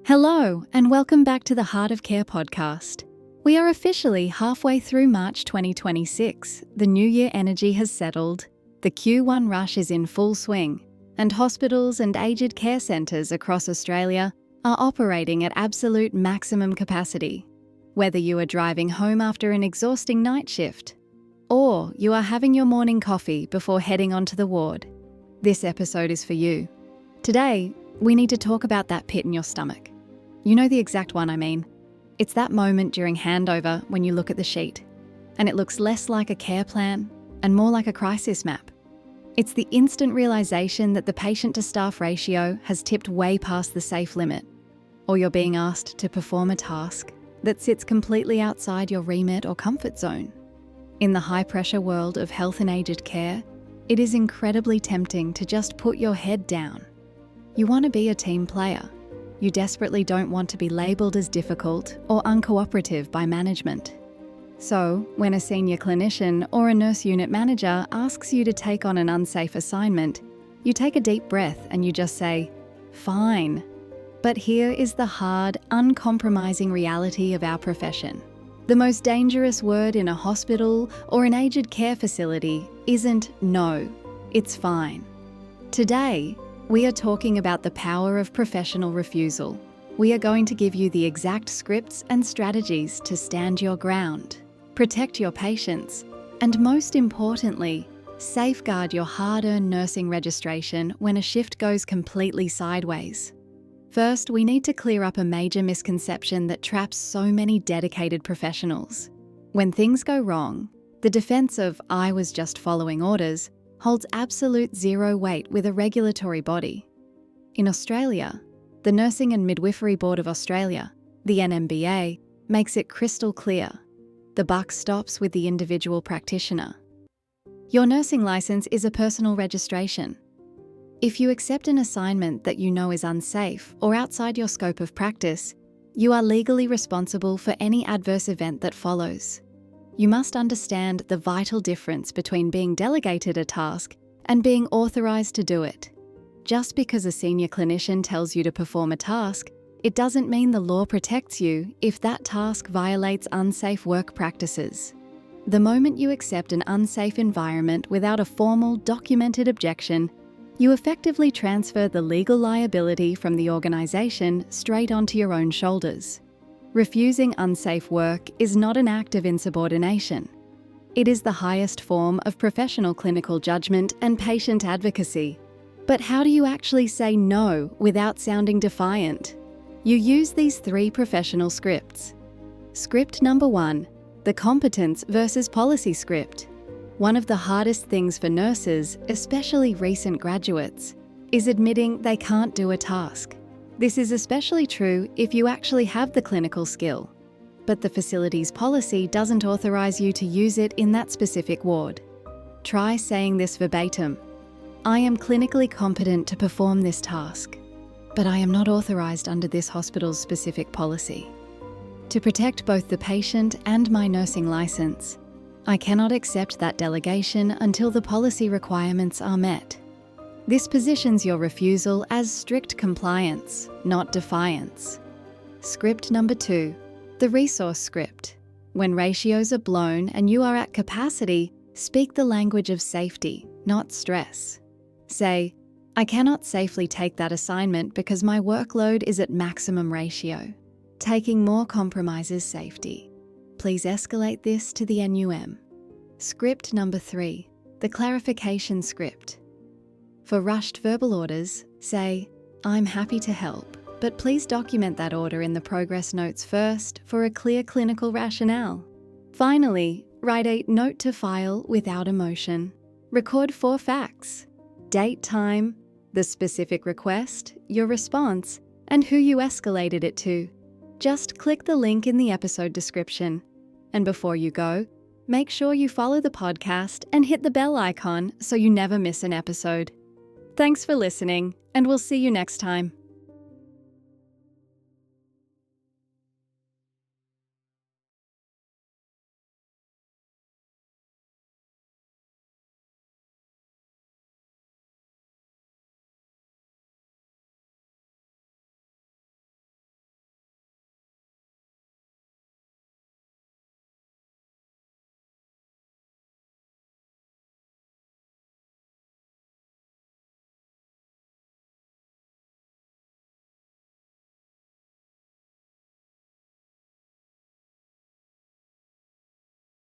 Hello, and welcome back to the Heart of Care podcast. We are officially halfway through March 2026. The new year energy has settled, the Q1 rush is in full swing, and hospitals and aged care centres across Australia are operating at absolute maximum capacity. Whether you are driving home after an exhausting night shift, or you are having your morning coffee before heading onto the ward, this episode is for you. Today, we need to talk about that pit in your stomach. You know the exact one I mean. It's that moment during handover when you look at the sheet, and it looks less like a care plan and more like a crisis map. It's the instant realization that the patient-to-staff ratio has tipped way past the safe limit, or you're being asked to perform a task that sits completely outside your remit or comfort zone. In the high-pressure world of health and aged care, it is incredibly tempting to just put your head down. You want to be a team player. You desperately don't want to be labelled as difficult or uncooperative by management. So, when a senior clinician or a nurse unit manager asks you to take on an unsafe assignment, you take a deep breath and you just say, "Fine." But here is the hard, uncompromising reality of our profession. The most dangerous word in a hospital or an aged care facility isn't no, it's fine. Today, we are talking about the power of professional refusal. We are going to give you the exact scripts and strategies to stand your ground, protect your patients, and most importantly, safeguard your hard-earned nursing registration when a shift goes completely sideways. First, we need to clear up a major misconception that traps so many dedicated professionals. When things go wrong, the defense of "I was just following orders" holds absolute zero weight with a regulatory body. In Australia, the Nursing and Midwifery Board of Australia, the NMBA, makes it crystal clear. The buck stops with the individual practitioner. Your nursing licence is a personal registration. If you accept an assignment that you know is unsafe or outside your scope of practice, you are legally responsible for any adverse event that follows. You must understand the vital difference between being delegated a task and being authorised to do it. Just because a senior clinician tells you to perform a task, it doesn't mean the law protects you if that task violates unsafe work practices. The moment you accept an unsafe environment without a formal, documented objection, you effectively transfer the legal liability from the organisation straight onto your own shoulders. Refusing unsafe work is not an act of insubordination. It is the highest form of professional clinical judgment and patient advocacy. But how do you actually say no without sounding defiant? You use these 3 professional scripts. Script number 1, the competence versus policy script. One of the hardest things for nurses, especially recent graduates, is admitting they can't do a task. This is especially true if you actually have the clinical skill, but the facility's policy doesn't authorise you to use it in that specific ward. Try saying this verbatim. "I am clinically competent to perform this task, but I am not authorised under this hospital's specific policy. To protect both the patient and my nursing licence, I cannot accept that delegation until the policy requirements are met." This positions your refusal as strict compliance, not defiance. Script number 2, the resource script. When ratios are blown and you are at capacity, speak the language of safety, not stress. Say, "I cannot safely take that assignment because my workload is at maximum ratio. Taking more compromises safety. Please escalate this to the NUM." Script number 3, the clarification script. For rushed verbal orders, say, "I'm happy to help, but please document that order in the progress notes first for a clear clinical rationale." Finally, write a note to file without emotion. Record 4 facts: date, time, the specific request, your response, and who you escalated it to. Just click the link in the episode description. And before you go, make sure you follow the podcast and hit the bell icon so you never miss an episode. Thanks for listening, and we'll see you next time.